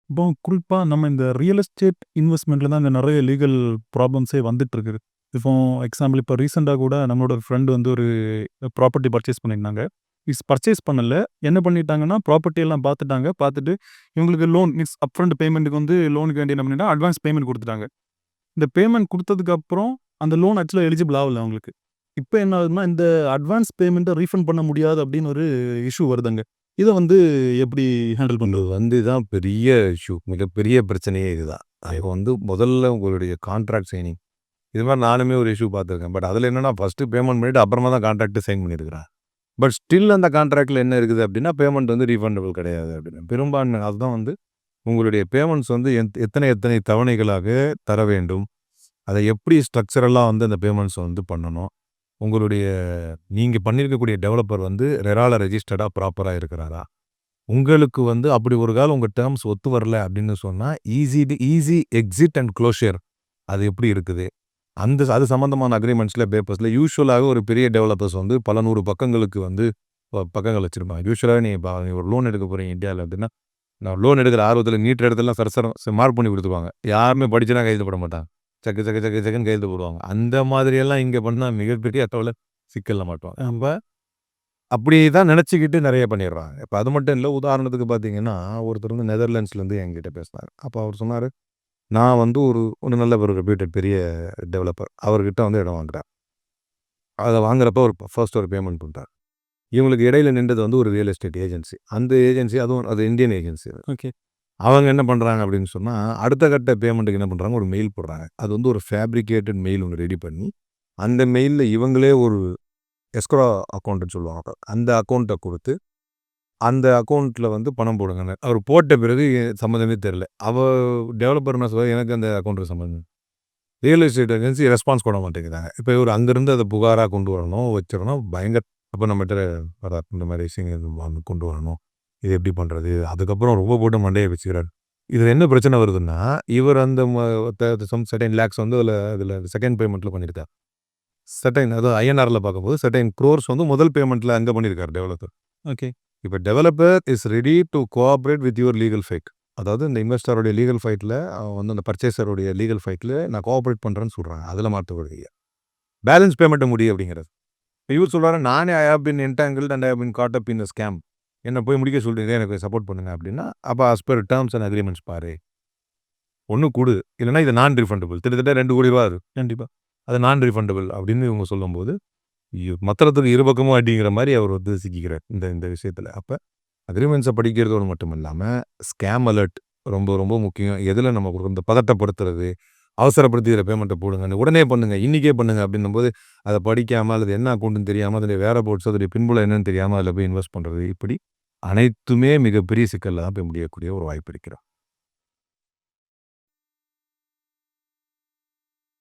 இப்போ குறிப்பா நம்ம இந்த ரியல் எஸ்டேட் இன்வெஸ்ட்மெண்ட்ல தான் இந்த நெறைய லீகல் ப்ராப்ளம்ஸே வந்துட்டு இருக்குது. இப்போ எக்ஸாம்பிள் இப்போ ரீசென்ட்டா கூட நம்மளோட ஒரு ஃப்ரெண்ட் வந்து ஒரு ப்ராப்பர்ட்டி பர்ச்சேஸ் பண்ணியிருந்தாங்க. பர்ச்சேஸ் பண்ணல. என்ன பண்ணிட்டாங்கன்னா, ப்ராப்பர்ட்டி எல்லாம் பார்த்துட்டாங்க. பார்த்துட்டு இவங்களுக்கு லோன் மீன்ஸ் அப்ஃப்ரண்ட் பேமெண்ட்க்கு வந்து லோனுக்கு வேண்டி என்ன பண்ணிட்டாங்க, அட்வான்ஸ் பேமெண்ட் குடுத்துட்டாங்க. இந்த பேமெண்ட் குடுத்ததுக்கு அப்புறம் அந்த லோன் ஆக்சுவலா எலிஜிபிள் ஆவல அவங்களுக்கு. இப்ப என்ன ஆகுதுன்னா, இந்த அட்வான்ஸ் பேமெண்ட்ட ரீஃபண்ட் பண்ண முடியாது அப்படின்னு ஒரு இஷ்யூ வருதுங்க. இத வந்து எப்படி ஹேண்டில் இது பண்றது? வந்து தான் பெரிய இஷ்யூ. மிகப்பெரிய பிரச்சனையே இதுதான். இப்போ வந்து முதல்ல உங்களுடைய கான்ட்ராக்ட் சைனிங். இது மாரி நானுமே ஒரு இஷ்யூ பார்த்துருக்கேன். பட் அதில என்னன்னா ஃபர்ஸ்ட்டு பேமெண்ட் பண்ணிட்டு அப்புறமா தான் கான்ட்ராக்ட் சைன் பண்ணியிருக்கிறேன். பட் ஸ்டில் அந்த கான்ட்ராக்ட்ல என்ன இருக்குது அப்டின்னா, பேமெண்ட் வந்து ரீஃபண்டபிள் கிடையாது அப்டின்னு. பெரும்பான்மை அதுதான் வந்து உங்களுடைய பேமெண்ட்ஸ் வந்து எத்தனை எத்தனை தவணைகளாக தர வேண்டும். அதை எப்படி ஸ்ட்ரக்சரலா வந்து அந்த பேமெண்ட்ஸ வந்து பண்ணணும். உங்களுடைய நீங்க பண்ணியிருக்கக்கூடிய டெவலப்பர் வந்து ரெரால ரெஜிஸ்டர்டா ப்ராப்பரா இருக்கிறாரா? உங்களுக்கு வந்து அப்படி ஒரு காலம் உங்க டெர்ம்ஸ் ஒத்து வரல அப்படின்னு சொன்னா, ஈஸி எக்ஸிட் அண்ட் குளோஷர் அது எப்படி இருக்குது? அது சம்மந்தமான அக்ரீமெண்ட்ஸ்ல, பேப்பர்ஸ்ல யூசுவலாவே ஒரு பெரிய டெவலப்பர்ஸ் வந்து பல 100 பக்கங்களுக்கு வந்து பக்கங்கள் வச்சிருப்பாங்க. யூசுவலாவே நீ ஒரு லோன் எடுக்க போறீங்க இந்தியால அப்படின்னா, நான் லோன் எடுக்கிற ஆர்வத்தில நீட்டுற இடத்துலலாம் சரசரம் மார்க் பண்ணி குடுத்துருவாங்க. யாருமே படிச்சுலாம் கையெழுத்து போட மாட்டாங்க. சக்கு சக்கு சக்கு சக்குன்னு கையெழுத்து போடுவாங்க. அந்த மாதிரியெல்லாம் இங்க பண்ணா மிகப்பெரிய அளவுல சிக்கல்ல மாட்டுவாங்க. நம்ப அப்படி தான் நெனச்சுக்கிட்டு நெறைய பண்ணிடுறாங்க. இப்ப அது மட்டும் இல்ல. உதாரணத்துக்கு பார்த்தீங்கன்னா, ஒருத்தர் வந்து நெதர்லாண்ட்ஸ்லேருந்து என்கிட்ட பேசினாரு. அப்ப அவர் சொன்னாரு, நான் வந்து ஒரு நல்ல ஒரு ரெப்யூட்டட் பெரிய டெவலப்பர். அவர்கிட்ட வந்து இடம் வாங்குறேன். அத வாங்குறப்ப ஃபர்ஸ்ட் ஒரு பேமெண்ட் பண்றாரு. இவங்களுக்கு இடையில நின்றது வந்து ஒரு ரியல் எஸ்டேட் ஏஜென்சி. அந்த ஏஜென்சி அது இந்தியன் ஏஜென்சி. ஓகே. அவங்க என்ன பண்றாங்க அப்படின்னு சொன்னா, அடுத்த கட்ட பேமெண்ட்டுக்கு என்ன பண்றாங்க, ஒரு மெயில் போடுறாங்க. அது வந்து ஒரு ஃபேப்ரிகேட்டட் மெயில் ஒண்ணு ரெடி பண்ணி, அந்த மெயில்ல இவங்களே ஒரு எஸ்க்ரோ அக்கவுண்ட்ன்னு சொல்லுவாங்க. அந்த அக்கவுண்ட்ட குடுத்து, அந்த அக்கவுண்ட்ல வந்து பணம் போடுங்கன்னு. அவர் போட்ட பிறகு சம்மந்தமே தெரியல. டெவலப்பர் என்ன சொல்றாரு, எனக்கு அந்த அக்கவுண்ட்க்கு சம்மந்தம் ரியல் எஸ்டேட் ஏஜென்சி ரெஸ்பான்ஸ் பண்ண மாட்டேங்கிறாங்க. இப்ப இவரு அங்கிருந்து அத புகாரா கொண்டு வரணும், வச்சிரணும். அப்ப நம்மட்ட வரார். இந்த மாரி விஷயங்கள் வந்து கொண்டு வரணும். இது எப்படி பண்றது? அதுக்கப்புறம் ரொம்ப போட்டு மண்டைய பிச்சுக்கிறாரு. இதுல என்ன பிரச்சனை வருதுன்னா, இவர் அந்த சம் செர்டைன் லேக்ஸ் வந்து அதுல செகண்ட் பேமெண்ட்ல பண்ணியிருக்காரு. அதாவது ஐஎன்ஆர்ல பார்க்கும்போது செர்டைன் குரோர்ஸ் வந்து முதல் பேமெண்ட்ல அங்க பண்ணியிருக்காரு டெவலப்பர். ஓகே. இப்ப developer is ready to cooperate with your legal fight. அதாவது இந்த இன்வெஸ்டருடைய லீகல் ஃபைட்ல வந்து அந்த பர்ச்சேசருடைய லீகல் ஃபைட்ல நான் கோஆப்பரேட் பண்றேன்னு சொல்றாங்க. அதுல மாத்தக்கூடாது. பேலன்ஸ் பேமெண்ட்ட முடி அப்படிங்கிறது. இவர் சொல்றாரு, நானே I have been entangled and I have been caught up in a scam. என்ன போய் முடிக்க சொல்றீங்க, எனக்கு சப்போர்ட் பண்ணுங்க அப்படின்னா, அப்ப as per terms and agreements பாரு. ஒண்ணு குடு. இல்லன்னா இது நான் ரீஃபண்டபிள். கிட்டத்தட்ட ரூ. 2,00,00,000 கண்டிப்பா. அது நான் ரீஃபண்டபிள் அப்படின்னு இவங்க சொல்லும்போது, மத்தளத்துக்கு இரு பக்கமும் அடிங்கிற மாரி அவர் வந்து சிக்கிக்கிறார் இந்த இந்த விஷயத்துல. அப்ப அக்ரீமெண்ட்ஸ படிக்கிறதோடு மட்டும் இல்லாம, ஸ்கேம் அலர்ட் ரொம்ப ரொம்ப முக்கியம். எதுல நம்ம இந்த பதட்டப்படுத்துறது, அவசரப்படுத்தி இதில பேமெண்ட்ட போடுங்கன்னு, உடனே பண்ணுங்க, இன்னைக்கே பண்ணுங்க அப்படின்னும்போது, அத படிக்காம அல்லது என்ன அக்கவுண்ட்ன்னு தெரியாம, அதனுடைய வேரபோட்ஸ் அதோடைய பின்புலம் என்னன்னு தெரியாம அதில போய் இன்வெஸ்ட் பண்றது. இப்படி அனைத்துமே மிகப்பெரிய சிக்கல்ல தான் போய் முடியக்கூடிய ஒரு வாய்ப்பு இருக்கிறது.